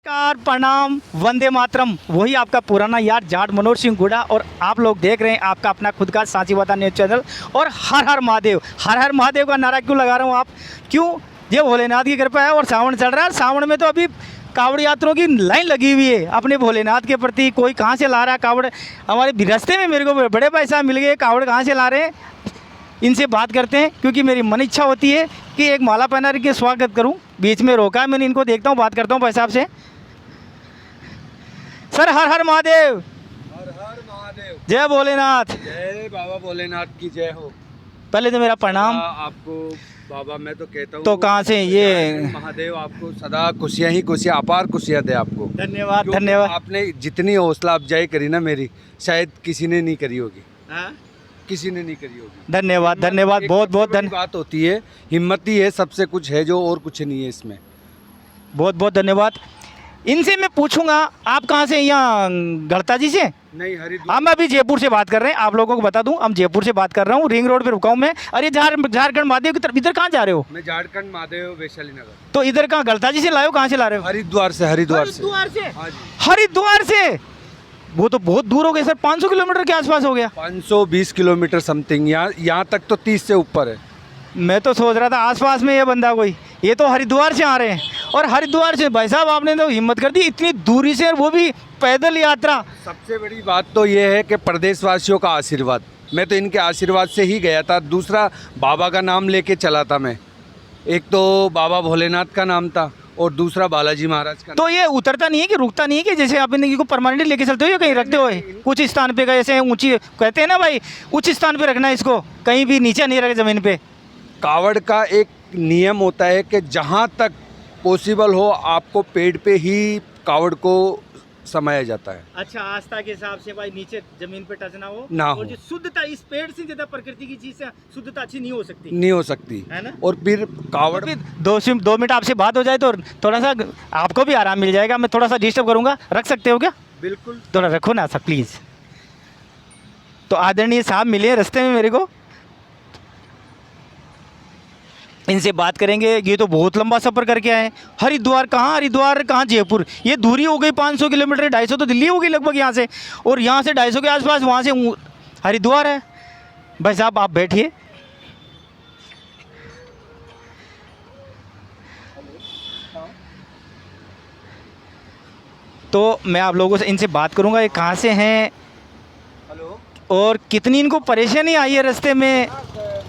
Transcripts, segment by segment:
नमस्कार, प्रणाम, वंदे मातरम। वही आपका पुराना यार जाट मनोज सिंह गुड़ा और आप लोग देख रहे हैं आपका अपना खुद का सांचीवादा न्यूज़ चैनल। और हर हर महादेव, हर हर महादेव का नारा क्यों लगा रहा हूँ आप? क्यों? ये भोलेनाथ की कृपा है और सावन चल रहा है। सावन में तो अभी कावड़ यात्रियों की लाइन लगी हुई है अपने भोलेनाथ के प्रति। कोई कहाँ से ला रहा है कावड़। हमारे रास्ते में मेरे को बड़े भाई साहब मिल गए, कावड़ कहाँ से ला रहे हैं, इनसे बात करते हैं। क्योंकि मेरी मन इच्छा होती है कि एक माला पहना के स्वागत करूं। बीच में रोका है मैंने, इनको देखता हूं, बात करता हूं भाई साहब से। सर हर हर महादेव। हर हर महादेव। जय भोलेनाथ। जय बाबा भोलेनाथ की जय हो। पहले तो मेरा प्रणाम। आपको बाबा मैं तो कहता हूँ। तो कहाँ से ये महादेव आपको सदा खुशियाँ ही खुशियाँ, अपार खुशियाँ दे आपको। धन्यवाद क्योंकि धन्यवाद। आपने जितनी हौसला अफजाई करी ना मेरी, शायद किसी ने नहीं करी होगी। हाँ? किसी ने नहीं करी होगी। धन्यवाद धन्यवाद, बहुत बहुत धन्यवाद। बात होती है, हिम्मत ही है सबसे कुछ है जो, और कुछ नहीं है इसमें। बहुत बहुत धन्यवाद। इनसे मैं पूछूंगा आप कहाँ से? यहाँ गढ़ता जी से? नहीं, हरिद्वार। हम अभी जयपुर से बात कर रहे हैं, आप लोगों को बता दूं हम जयपुर से बात कर रहा हूँ। रिंग रोड पे रुका हूँ मैं। अरे झारखंड महादेव की तरफ। इधर कहाँ जा रहे हो? मैं झारखंड महादेव वैशाली नगर। तो इधर कहाँ गढ़ता जी से लाए हो? कहाँ से ला रहे हो? हरिद्वार से। हरिद्वार से। हरिद्वार से? हाँ जी। हरिद्वार से? वो तो बहुत दूर हो गया सर, 500 किलोमीटर के आसपास हो गया। 520 किलोमीटर समथिंग। यहाँ तक तो 30 से ऊपर है। मैं तो सोच रहा था आसपास में ये बंदा कोई, ये तो हरिद्वार से आ रहे हैं। और हरिद्वार से भाई साहब आपने तो हिम्मत कर दी इतनी दूरी से, और वो भी पैदल यात्रा। सबसे बड़ी बात तो ये है कि प्रदेशवासियों का आशीर्वाद। मैं तो इनके आशीर्वाद से ही गया था। दूसरा, बाबा का नाम लेके चला था मैं। एक तो बाबा भोलेनाथ का नाम था और दूसरा बालाजी महाराज का। तो ये उतरता नहीं है कि रुकता नहीं है कि जैसे आप इनको परमानेंटली लेके चलते हो या कहीं रखते हो? कुछ स्थान पे ऐसे ऊंची कहते हैं ना भाई, उच्च स्थान पे रखना है इसको, कहीं भी नीचे नहीं रखे ज़मीन पे। कावड़ का एक नियम होता है कि जहाँ तक पॉसिबल हो आपको पेड़ पे ही कावड़ को समाया जाता है। अच्छा, आस्था के हिसाब से भाई नीचे जमीन पे टच ना हो ना और हो। जो शुद्धता इस पेड़ से ज्यादा प्रकृति की चीज से शुद्धता अच्छी नहीं हो सकती। नहीं हो सकती है ना? और फिर कावड़। तो फिर 2 मिनट आपसे बात हो जाए तो थोड़ा सा आपको भी आराम मिल जाएगा। मैं थोड़ा सा डिस्टर्ब करूंगा, रख सकते हो क्या? बिल्कुल। थोड़ा रखो ना सर प्लीज़। तो आदरणीय साहब मिले रास्ते में मेरे को, इनसे बात करेंगे। ये तो बहुत लंबा सफ़र करके आए। हरिद्वार कहाँ जयपुर? ये दूरी हो गई 500 किलोमीटर। 250 तो दिल्ली हो गई लगभग यहाँ से, और यहाँ से 250 के आसपास, वहाँ से हरिद्वार है। भाई साहब आप बैठिए। तो मैं आप लोगों से इनसे बात करूँगा, ये कहाँ से हैं हेलो। और कितनी इनको परेशानी आई है रास्ते में,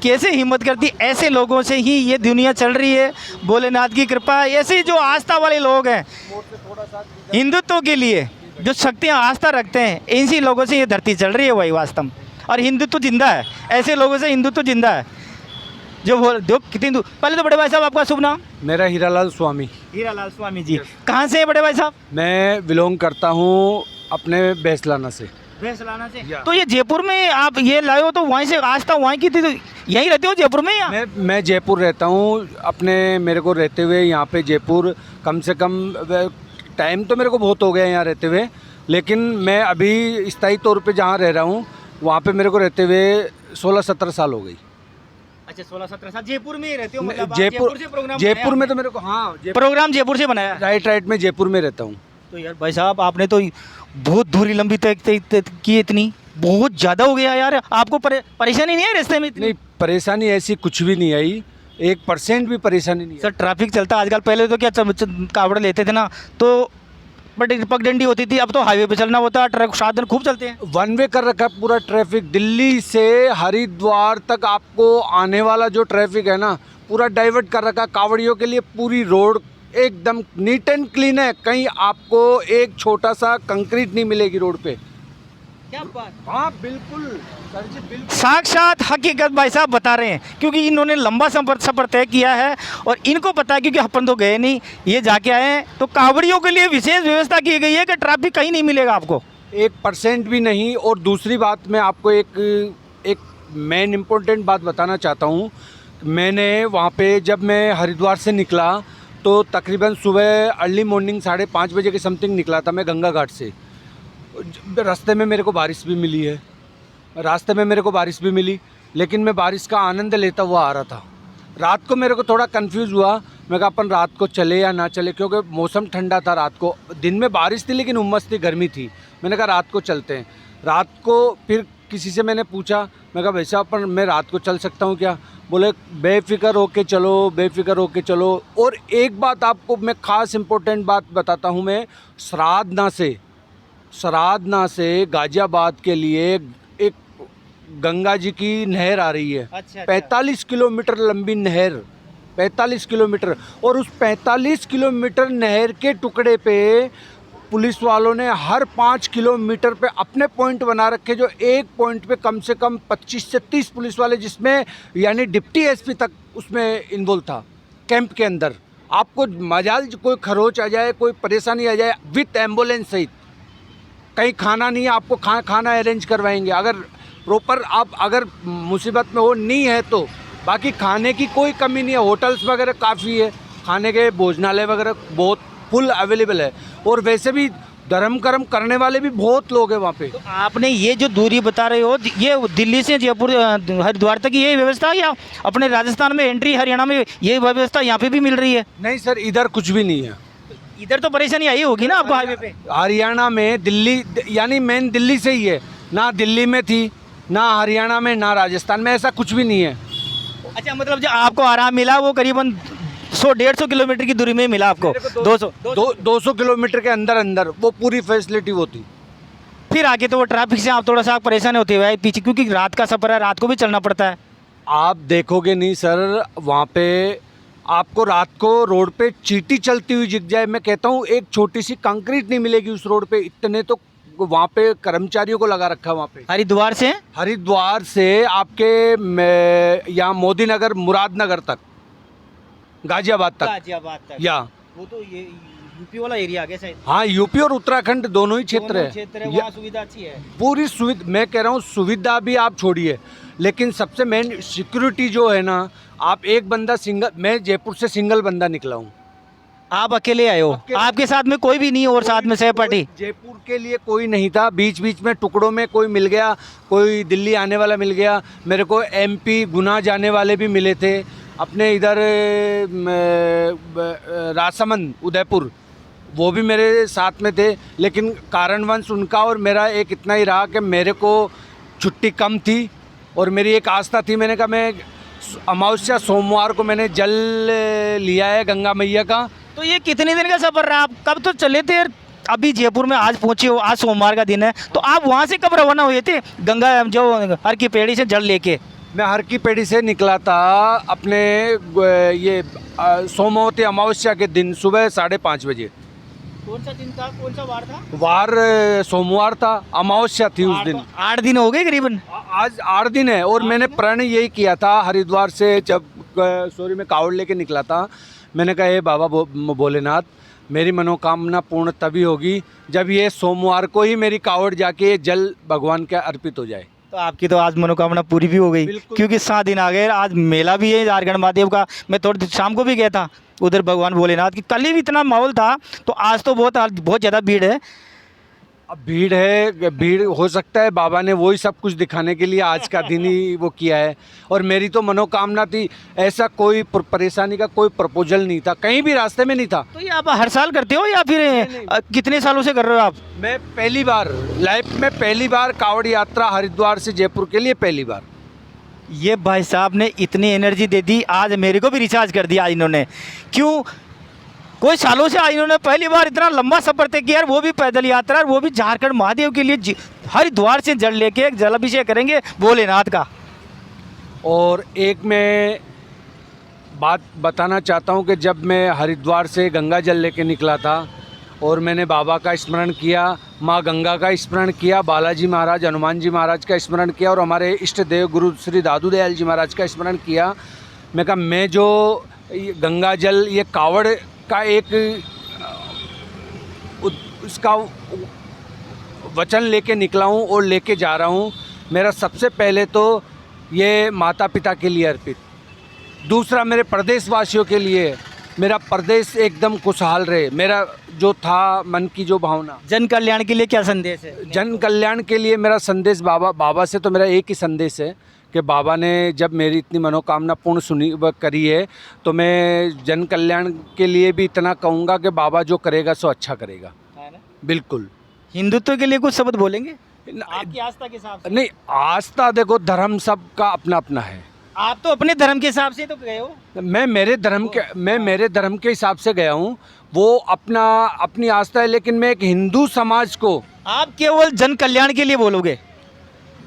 कैसे हिम्मत करती। ऐसे लोगों से ही ये दुनिया चल रही है। भोलेनाथ की कृपा। ऐसे जो आस्था वाले लोग हैं हिंदुत्व के लिए, जो शक्तियाँ आस्था रखते हैं, इन्हीं लोगों से ये धरती चल रही है वही वास्तव में। और हिंदुत्व जिंदा है, ऐसे लोगों से हिंदुत्व जिंदा है। जो कितनी दूर। पहले तो बड़े भाई साहब आपका शुभ नाम? मेरा हीरालाल स्वामी। हीरालाल स्वामी जी। कहाँ से है बड़े भाई साहब? मैं बिलोंग करता हूँ अपने बैसलाना से। भैंसलाना से। तो ये जयपुर में आप ये लाए हो, तो वहीं से आस्था वहीं की थी, तो यहीं रहते हो जयपुर में? या मैं जयपुर रहता हूँ अपने। मेरे को रहते हुए यहाँ पे जयपुर कम से कम टाइम तो मेरे को बहुत हो गया यहाँ रहते हुए, लेकिन मैं अभी स्थायी तौर पे जहाँ रह रहा हूँ वहाँ पे मेरे को रहते हुए 16-17 साल हो गई। अच्छा, 16-17 साल जयपुर में ही रहते हो? मतलब जयपुर में तो मेरे को, हाँ, प्रोग्राम जयपुर से बनाया। राइट मैं जयपुर में रहता हूँ। तो यार भाई साहब आपने तो बहुत दूरी लंबी तय की, इतनी बहुत ज़्यादा हो गया यार। आपको परेशानी नहीं है रास्ते में इतनी? नहीं, परेशानी ऐसी कुछ भी नहीं आई, 1% भी परेशानी नहीं। सर ट्रैफिक चलता आजकल, पहले तो क्या कावड़ लेते थे ना तो बट पगडंडी होती थी, अब तो हाईवे पे चलना होता है, ट्रक साधन खूब चलते हैं। वन वे कर रखा है पूरा ट्रैफिक। दिल्ली से हरिद्वार तक आपको आने वाला जो ट्रैफिक है ना, पूरा डाइवर्ट कर रखा है कावड़ियों के लिए। पूरी रोड एकदम नीट एंड क्लीन है। कहीं आपको एक छोटा सा कंक्रीट नहीं मिलेगी रोड पे। क्या बात? हाँ बिल्कुल सर जी, बिल्कुल साक्षात हकीकत भाई साहब बता रहे हैं, क्योंकि इन्होंने लंबा सफर तय किया है और इनको पता है, क्योंकि अपन तो गए नहीं, ये जाके आए हैं। तो कावड़ियों के लिए विशेष व्यवस्था की गई है कि ट्रैफिक कहीं नहीं मिलेगा आपको? 1% भी नहीं। और दूसरी बात, मैं आपको एक मेन इम्पोर्टेंट बात बताना चाहता हूँ। मैंने वहाँ पे जब मैं हरिद्वार से निकला तो तकरीबन सुबह अर्ली मॉर्निंग 5:30 बजे के समथिंग निकला था मैं गंगा घाट से। रास्ते में मेरे को बारिश भी मिली, लेकिन मैं बारिश का आनंद लेता हुआ आ रहा था। रात को मेरे को थोड़ा कंफ्यूज हुआ मैं कहा अपन रात को चले या ना चले, क्योंकि मौसम ठंडा था रात को, दिन में बारिश थी लेकिन उमस थी, गर्मी थी। मैंने कहा रात को चलते हैं। रात को फिर किसी से मैंने पूछा, मैं कहा वैसे अपन मैं रात को चल सकता हूँ क्या? बोले बेफिक्र होके चलो, बेफिक्र होके चलो। और एक बात आपको मैं ख़ास इम्पोर्टेंट बात बताता हूँ, मैं सरादना से गाज़ियाबाद के लिए एक गंगा जी की नहर आ रही है। अच्छा, 45 किलोमीटर लंबी नहर, 45 किलोमीटर। और उस 45 किलोमीटर नहर के टुकड़े पे पुलिस वालों ने हर 5 किलोमीटर पे अपने पॉइंट बना रखे, जो एक पॉइंट पे कम से कम 25 से 30 पुलिस वाले, जिसमें यानी डिप्टी एसपी तक उसमें इन्वॉल्व था कैंप के अंदर। आपको मजाल कोई खरोच आ जाए, कोई परेशानी आ जाए, विथ एम्बुलेंस सहित, कहीं खाना नहीं है आपको, खाना अरेंज करवाएंगे। अगर प्रॉपर आप अगर मुसीबत में हो नहीं है तो बाकी खाने की कोई कमी नहीं है, होटल्स वगैरह काफ़ी है, खाने के भोजनालय वगैरह बहुत फुल अवेलेबल है। और वैसे भी धर्म कर्म करने वाले भी बहुत लोग हैं वहाँ पे। तो आपने ये जो दूरी बता रहे हो, ये दिल्ली से जयपुर हरिद्वार तक ये व्यवस्था है, या अपने राजस्थान में एंट्री, हरियाणा में ये व्यवस्था यहाँ पे भी मिल रही है? नहीं सर, इधर कुछ भी नहीं है। इधर तो परेशानी आई होगी ना आपको हाईवे पे? हरियाणा में, दिल्ली यानी मेन दिल्ली से ही है ना, दिल्ली में थी ना हरियाणा में ना राजस्थान में, ऐसा कुछ भी नहीं है। अच्छा, मतलब जो आपको आराम मिला वो करीबन 100-150 किलोमीटर की दूरी में मिला आपको? 200 किलोमीटर के अंदर अंदर वो पूरी फैसिलिटी वो थी। फिर आगे तो वो ट्रैफिक से आप थोड़ा सा परेशान होते हुए पीछे, क्योंकि रात का सफ़र है, रात को भी चलना पड़ता है। आप देखोगे नहीं सर, वहाँ पे आपको रात को रोड पे चींटी चलती हुई दिख जाए, मैं कहता हूँ एक छोटी सी कंक्रीट नहीं मिलेगी उस रोड पे, इतने तो वहाँ पे कर्मचारियों को लगा रखा है वहाँ पे। हरिद्वार से आपके यहाँ मोदी नगर, मुरादनगर तक, गाजियाबाद तक या वो तो ये यूपी वाला एरिया आ गया शायद। हाँ, यूपी और उत्तराखंड दोनों ही क्षेत्र है, वहाँ सुविधा अच्छी है, पूरी सुविधा। मैं कह रहा हूँ सुविधा भी आप छोड़िए, लेकिन सबसे मेन सिक्योरिटी जो है ना, आप एक बंदा सिंगल, मैं जयपुर से सिंगल बंदा निकला हूँ। आप अकेले आए हो? आपके साथ में कोई भी नहीं और साथ में सहपाठी? जयपुर के लिए कोई नहीं था, बीच बीच में टुकड़ों में कोई मिल गया, कोई दिल्ली आने वाला मिल गया, मेरे को एमपी गुना जाने वाले भी मिले थे, अपने इधर राजसमंद उदयपुर वो भी मेरे साथ में थे। लेकिन कारणवश उनका और मेरा एक इतना ही रहा कि मेरे को छुट्टी कम थी और मेरी एक आस्था थी। मैंने कहा मैं अमावस्या सोमवार को मैंने जल लिया है गंगा मैया का। तो ये कितने दिन का सफ़र रहा? आप कब तो चले थे? अभी जयपुर में आज पहुँचे हो, आज सोमवार का दिन है, तो आप वहाँ से कब रवाना हुए थे गंगा जो हर की पेड़ी से जल लेके? मैं हर की पेड़ी से निकला था अपने ये सोमवती अमावस्या के दिन सुबह 5:30 बजे। कौन सा दिन था, कौन सा वार था? वार सोमवार था, अमावस्या थी उस दिन। 8 दिन हो गए करीबन? आज 8 दिन है। और मैंने प्रण यही किया था हरिद्वार से, जब मैं कावड़ लेके निकला था, मैंने कहा हे बाबा भोलेनाथ, मेरी मनोकामना पूर्ण तभी होगी जब ये सोमवार को ही मेरी कावड़ जाके जल भगवान के अर्पित हो जाए। तो आपकी तो आज मनोकामना पूरी भी हो गई, क्योंकि 7 दिन आ गए। आज मेला भी है झारखंड महादेव का, मैं थोड़ी शाम को भी गया था उधर भगवान भोलेनाथ की। कल ही भी इतना माहौल था, तो आज तो बहुत ज़्यादा भीड़ है। अब भीड़ है, भीड़ हो सकता है बाबा ने वही सब कुछ दिखाने के लिए आज का दिन ही वो किया है। और मेरी तो मनोकामना थी, ऐसा कोई परेशानी का कोई प्रपोजल नहीं था, कहीं भी रास्ते में नहीं था। तो ये आप हर साल करते हो या फिर कितने सालों से कर रहे हो आप? मैं पहली बार लाइफ में पहली बार कावड़ यात्रा हरिद्वार से जयपुर के लिए पहली बार। ये भाई साहब ने इतनी एनर्जी दे दी, आज मेरे को भी रिचार्ज कर दिया इन्होंने। क्यों? कोई सालों से इन्होंने पहली बार इतना लंबा सफर तय किया, वो भी पैदल यात्रा, और वो भी झारखंड महादेव के लिए हरिद्वार से जल लेके एक जलाभिषेक करेंगे भोलेनाथ का। और एक मैं बात बताना चाहता हूँ कि जब मैं हरिद्वार से गंगा जल लेके निकला था और मैंने बाबा का स्मरण किया, माँ गंगा का स्मरण किया, बालाजी महाराज, हनुमान जी महाराज का स्मरण किया और हमारे इष्ट देव गुरु श्री दादू दयाल जी महाराज का स्मरण किया। मैं कहा मैं जो गंगा जल, ये कावड़ का एक उसका वचन लेके निकला हूँ और लेके जा रहा हूँ। मेरा सबसे पहले तो ये माता पिता के लिए अर्पित, दूसरा मेरे प्रदेशवासियों के लिए, मेरा प्रदेश एकदम खुशहाल रहे, मेरा जो था मन की जो भावना। जन कल्याण के लिए क्या संदेश है? जन कल्याण के लिए मेरा संदेश बाबा से तो मेरा एक ही संदेश है कि बाबा ने जब मेरी इतनी मनोकामना पूर्ण सुनी करी है, तो मैं जन कल्याण के लिए भी इतना कहूँगा कि बाबा जो करेगा सो अच्छा करेगा। है ना? बिल्कुल। हिंदुत्व के लिए कुछ शब्द बोलेंगे आपकी आस्था के हिसाब से? नहीं, आस्था देखो, धर्म सबका अपना अपना है। आप तो अपने धर्म के हिसाब से तो गए हो। मैं मेरे धर्म के हिसाब से गया हूँ, वो अपनी आस्था है, लेकिन मैं एक हिंदू समाज को, आप केवल जन कल्याण के लिए बोलोगे?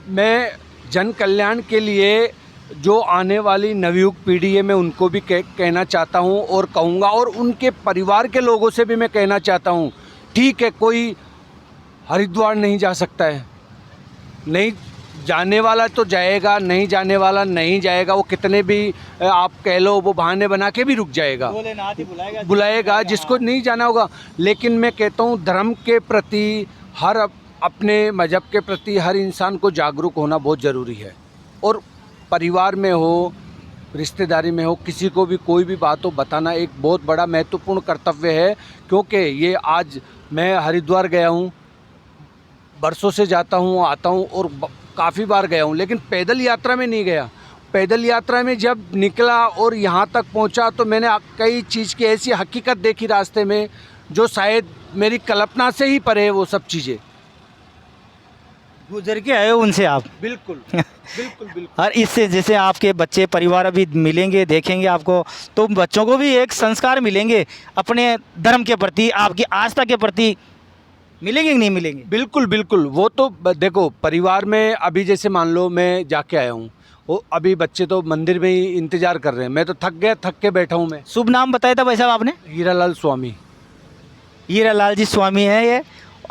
मैं जन कल्याण के लिए जो आने वाली नवयुग पीढ़ी है मैं उनको भी कहना चाहता हूँ और कहूँगा, और उनके परिवार के लोगों से भी मैं कहना चाहता हूँ, ठीक है कोई हरिद्वार नहीं जा सकता है, नहीं जाने वाला तो जाएगा, नहीं जाने वाला नहीं जाएगा, वो कितने भी आप कह लो वो बहाने बना के भी रुक जाएगा, भोलेनाथ ही बुलाएगा जिसको नहीं जाना होगा। लेकिन मैं कहता हूँ धर्म के प्रति, हर अपने मज़हब के प्रति हर इंसान को जागरूक होना बहुत ज़रूरी है, और परिवार में हो, रिश्तेदारी में हो, किसी को भी कोई भी बात हो बताना एक बहुत बड़ा महत्वपूर्ण कर्तव्य है। क्योंकि ये आज मैं हरिद्वार गया हूँ, बरसों से जाता हूँ आता हूँ और काफ़ी बार गया हूँ, लेकिन पैदल यात्रा में नहीं गया। पैदल यात्रा में जब निकला और यहाँ तक पहुँचा तो मैंने कई चीज़ की ऐसी हकीकत देखी रास्ते में जो शायद मेरी कल्पना से ही परे है, वो सब चीज़ें गुजर के आए हो उनसे आप। बिल्कुल बिल्कुल बिल्कुल। और इससे जैसे आपके बच्चे परिवार अभी मिलेंगे, देखेंगे आपको, तो बच्चों को भी एक संस्कार मिलेंगे अपने धर्म के प्रति, आपकी आस्था के प्रति, मिलेंगे कि नहीं मिलेंगे? बिल्कुल बिल्कुल। वो तो देखो, परिवार में अभी जैसे मान लो मैं जाके आया हूँ, वो अभी बच्चे तो मंदिर में ही इंतज़ार कर रहे हैं, मैं तो थक के बैठा हूँ। मैं शुभ नाम बताया था भाई साहब आपने? हीरालाल स्वामी। हीरालाल जी स्वामी है ये।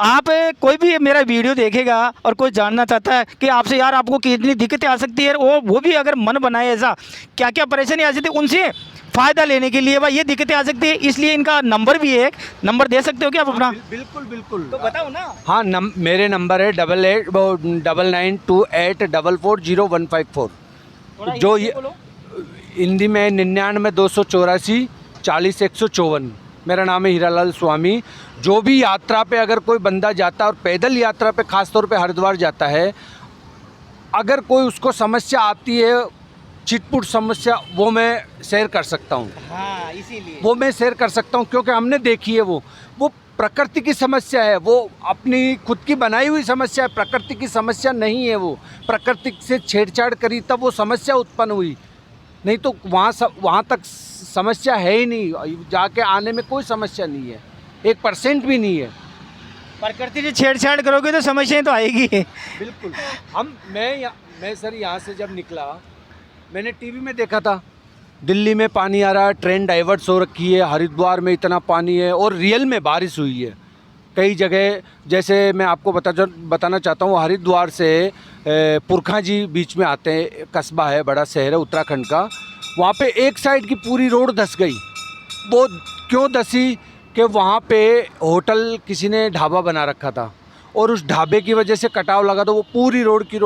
आप कोई भी मेरा वीडियो देखेगा और कोई जानना चाहता है कि आपसे यार आपको कितनी दिक्कतें आ सकती है, वो भी अगर मन बनाए ऐसा क्या क्या परेशानी आ सकती है, उनसे फ़ायदा लेने के लिए भाई ये दिक्कतें आ सकती है, इसलिए इनका नंबर भी है, एक नंबर दे सकते हो क्या आप अपना? बिल्कुल बिल्कुल। तो बताओ ना। हाँ, मेरे नंबर है 889924401554। जो ये हिंदी में 99 284 40 154। मेरा नाम है हीरालाल स्वामी। जो भी यात्रा पे अगर कोई बंदा जाता है, और पैदल यात्रा पे ख़ास तौर पे हरिद्वार जाता है, अगर कोई उसको समस्या आती है, चिटपुट समस्या, वो मैं शेयर कर सकता हूँ। हाँ, इसीलिए वो मैं शेयर कर सकता हूँ क्योंकि हमने देखी है। वो प्रकृति की समस्या है, वो अपनी खुद की बनाई हुई समस्या है, प्रकृति की समस्या नहीं है। वो प्रकृति से छेड़छाड़ करी तब वो समस्या उत्पन्न हुई, नहीं तो वहाँ तक समस्या है ही नहीं। जाके आने में कोई समस्या नहीं है, 1% भी नहीं है। प्रकृति से छेड़छाड़ करोगे तो समस्याएं तो आएगी। बिल्कुल। मैं सर यहाँ से जब निकला, मैंने टीवी में देखा था दिल्ली में पानी आ रहा है, ट्रेन डाइवर्ट्स हो रखी है, हरिद्वार में इतना पानी है, और रियल में बारिश हुई है कई जगह। जैसे मैं आपको बताना चाहता हूँ, हरिद्वार से पुरखा जी बीच में आते हैं, कस्बा है, बड़ा शहर है उत्तराखंड का। वहाँ पे एक साइड की पूरी रोड धंस गई। वो क्यों धंसी कि वहाँ पे होटल किसी ने ढाबा बना रखा था, और उस ढाबे की वजह से कटाव लगा, तो वो पूरी रोड की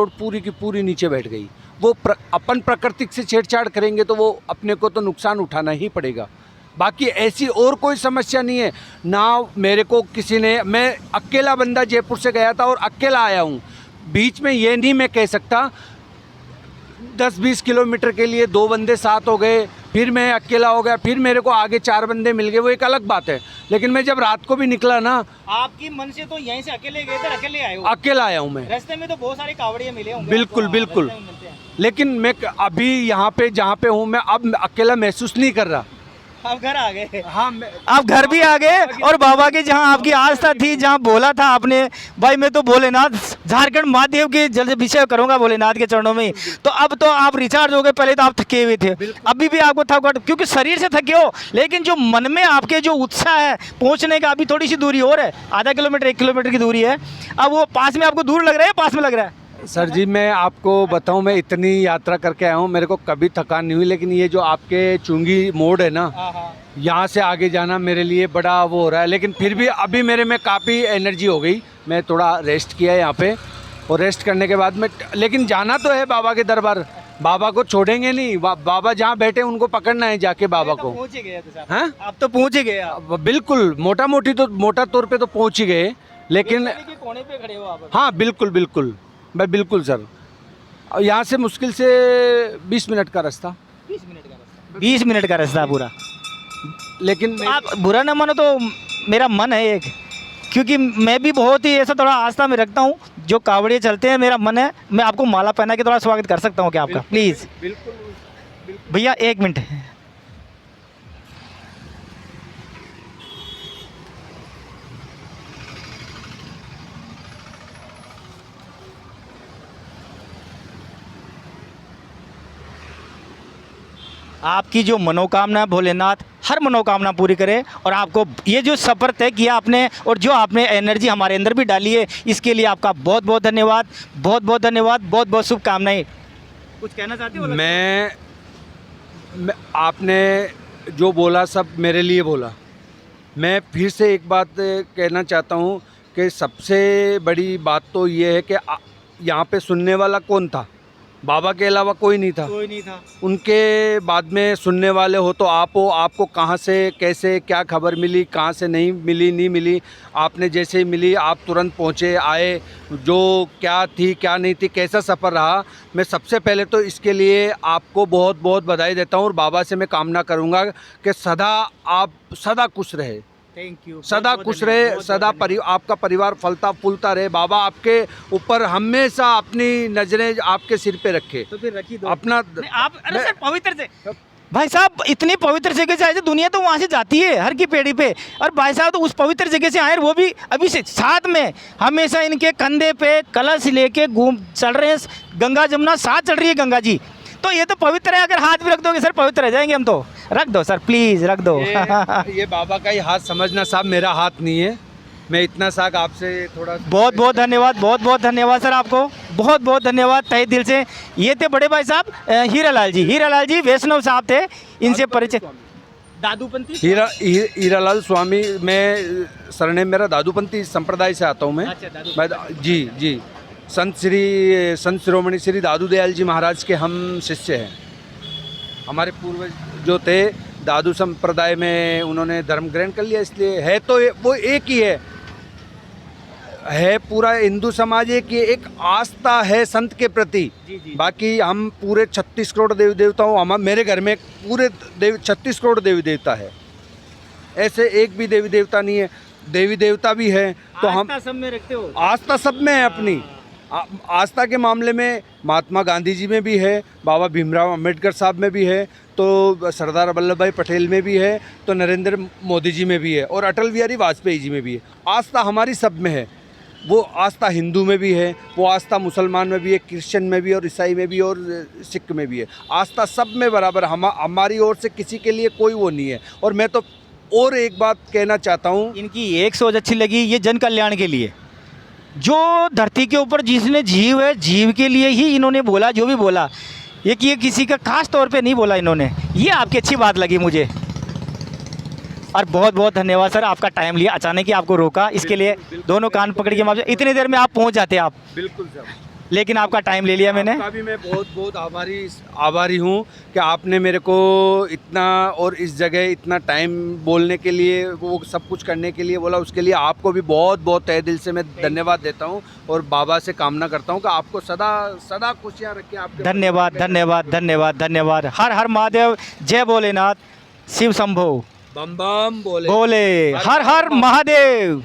पूरी नीचे बैठ गई। वो अपन प्रकृति से छेड़छाड़ करेंगे तो वो अपने को तो नुकसान उठाना ही पड़ेगा। बाकी ऐसी और कोई समस्या नहीं है ना। मेरे को किसी ने, मैं अकेला बंदा जयपुर से गया था और अकेला आया हूँ। बीच में ये नहीं मैं कह सकता 10-20 किलोमीटर के लिए 2 बंदे साथ हो गए, फिर मैं अकेला हो गया, फिर मेरे को आगे 4 बंदे मिल गए, वो एक अलग बात है। लेकिन मैं जब रात को भी निकला ना, आपकी मन से तो यहीं से अकेले गए थे, अकेले आए हो? अकेला आया हूँ मैं। रास्ते में तो बहुत सारे कावड़िया मिले होंगे। बिल्कुल बिल्कुल। लेकिन मैं अभी यहाँ पे जहाँ पे हूँ, मैं अब अकेला महसूस नहीं कर रहा। आप घर आ गए? हाँ, आप घर भी आ गए, और बाबा के जहाँ आपकी आस्था थी, जहाँ बोला था आपने भाई मैं तो भोलेनाथ झारखंड महादेव के जल विषय करूंगा भोलेनाथ के चरणों में, तो अब तो आप रिचार्ज हो गए। पहले तो आप थके हुए थे, अभी भी आपको थकावट, क्योंकि शरीर से थके हो, लेकिन जो मन में आपके जो उत्साह है पहुँचने का, अभी थोड़ी सी दूरी और है, आधा किलोमीटर 1 किलोमीटर की दूरी है। अब वो पास में आपको दूर लग रहा है, पास में लग रहा है? सर जी, मैं आपको बताऊं, मैं इतनी यात्रा करके आया हूं, मेरे को कभी थकान नहीं हुई। लेकिन ये जो आपके चुंगी मोड़ है ना, यहाँ से आगे जाना मेरे लिए बड़ा वो हो रहा है। लेकिन फिर भी अभी मेरे में काफ़ी एनर्जी हो गई। मैं थोड़ा रेस्ट किया यहाँ पे, और रेस्ट करने के बाद में, लेकिन जाना तो है बाबा के दरबार। बाबा को छोड़ेंगे नहीं, बाबा जहाँ बैठे उनको पकड़ना है जाके बाबा को। पहुंच ही गए थे साहब। हाँ आप तो पहुंच ही गए आप। बिल्कुल, मोटा तौर पे तो पहुंच ही गए, लेकिन गली के कोने पे खड़े हो आप। हाँ बिल्कुल बिल्कुल, मैं बिल्कुल सर। और यहाँ से मुश्किल से 20 मिनट का रास्ता। 20 मिनट का रास्ता, 20 मिनट का रास्ता पूरा। लेकिन आप बुरा ना मानो तो मेरा मन है एक, क्योंकि मैं भी बहुत ही ऐसा थोड़ा आस्था में रखता हूँ, जो कावड़िए चलते हैं मेरा मन है, मैं आपको माला पहना के थोड़ा स्वागत कर सकता हूँ क्या आपका, प्लीज़ बिल्कुल भैया 1 मिनट। आपकी जो मनोकामना है भोलेनाथ हर मनोकामना पूरी करे, और आपको ये जो सफ़र तय किया आपने और जो आपने एनर्जी हमारे अंदर भी डाली है, इसके लिए आपका बहुत बहुत धन्यवाद, बहुत बहुत धन्यवाद, बहुत बहुत शुभकामनाएं। कुछ कहना चाहते हो? मैं आपने जो बोला सब मेरे लिए बोला। मैं फिर से एक बात कहना चाहता हूँ कि सबसे बड़ी बात तो ये है कि यहाँ पे सुनने वाला कौन था? बाबा के अलावा कोई नहीं था। कोई नहीं था। उनके बाद में सुनने वाले हो तो आप हो। आपको कहाँ से कैसे क्या खबर मिली, कहाँ से नहीं मिली, आपने जैसे ही मिली आप तुरंत पहुँचे, आए, जो क्या थी क्या नहीं थी, कैसा सफ़र रहा, मैं सबसे पहले तो इसके लिए आपको बहुत बहुत बधाई देता हूँ। और बाबा से मैं कामना करूँगा कि आप सदा खुश रहे, थैंक यू, सदा खुश रहे, सदा आपका परिवार फलता फूलता रहे। बाबा आपके ऊपर हमेशा अपनी नज़रें आपके सिर पे रखे। तो फिर रखी दो अपना आप। अरे सर पवित्र से भाई साहब, इतनी पवित्र जगह से आए थे, दुनिया तो वहाँ से जाती है हर की पेड़ी पे, और भाई साहब तो उस पवित्र जगह से आए, वो भी अभी से साथ में हमेशा इनके कंधे पे कलश लेके घूम चल रहे हैं, गंगा जमुना साथ चल रही है गंगा जी, तो ये तो पवित्र है। अगर हाथ भी रख दोगे सर पवित्र रह जाएंगे हम तो। रख दो सर प्लीज़, रख दो। ये बाबा का ही हाथ समझना साहब, मेरा हाथ नहीं है। मैं इतना सा आपसे थोड़ा बहुत बहुत धन्यवाद, बहुत बहुत धन्यवाद सर, आपको बहुत बहुत धन्यवाद तहे दिल से। ये थे बड़े भाई साहब हीरालाल जी वैष्णव साहब थे, इनसे परिचय। दादूपंथी हीरालाल स्वामी, मैं सरनेम मेरा दादूपंथी संप्रदाय से आता हूँ मैं। मैं जी संत शिरोमणि श्री दादू दयाल जी महाराज के हम शिष्य हैं। हमारे पूर्वज जो थे दादू संप्रदाय में, उन्होंने धर्म ग्रहण कर लिया, इसलिए है तो वो एक ही है पूरा हिंदू समाज एक आस्था है संत के प्रति। बाकी हम पूरे 36 करोड़ देवी देवताओं, मेरे घर में पूरे 36 करोड़ देवी देवता है, ऐसे एक भी देवी देवता नहीं है। देवी देवता भी है तो हम सब में रखते हो, आस्था सब में है अपनी। आस्था के मामले में महात्मा गांधी जी में भी है, बाबा भीमराव अंबेडकर साहब में भी है, तो सरदार वल्लभ भाई पटेल में भी है, तो नरेंद्र मोदी जी में भी है, और अटल बिहारी वाजपेयी जी में भी है। आस्था हमारी सब में है। वो आस्था हिंदू में भी है, वो आस्था मुसलमान में भी है, क्रिश्चियन में भी, और ईसाई में भी, और सिख में भी है। आस्था सब में बराबर। हमारी ओर से किसी के लिए कोई वो नहीं है। और मैं तो और एक बात कहना चाहता हूँ, इनकी एक सोच अच्छी लगी, ये जन कल्याण के लिए, जो धरती के ऊपर जिसने जीव है, जीव के लिए ही इन्होंने बोला जो भी बोला, ये किसी का खास तौर पे नहीं बोला इन्होंने। ये आपकी अच्छी बात लगी मुझे, और बहुत बहुत धन्यवाद सर, आपका टाइम लिया, अचानक ही आपको रोका, इसके लिए दोनों कान पकड़ के माफ। इतनी देर में आप पहुंच जाते आप। बिल्कुल सर, लेकिन आपका टाइम ले लिया मैंने। आपका भी मैं बहुत बहुत आभारी हूँ कि आपने मेरे को इतना और इस जगह इतना टाइम बोलने के लिए, वो सब कुछ करने के लिए बोला, उसके लिए आपको भी बहुत बहुत तहे दिल से मैं धन्यवाद देता हूँ। और बाबा से कामना करता हूँ कि आपको सदा सदा खुशियाँ रखें। आपके धन्यवाद धन्यवाद धन्यवाद धन्यवाद। हर हर महादेव, जय भोलेनाथ, शिव शंभो, बम बम बोले, हर हर महादेव।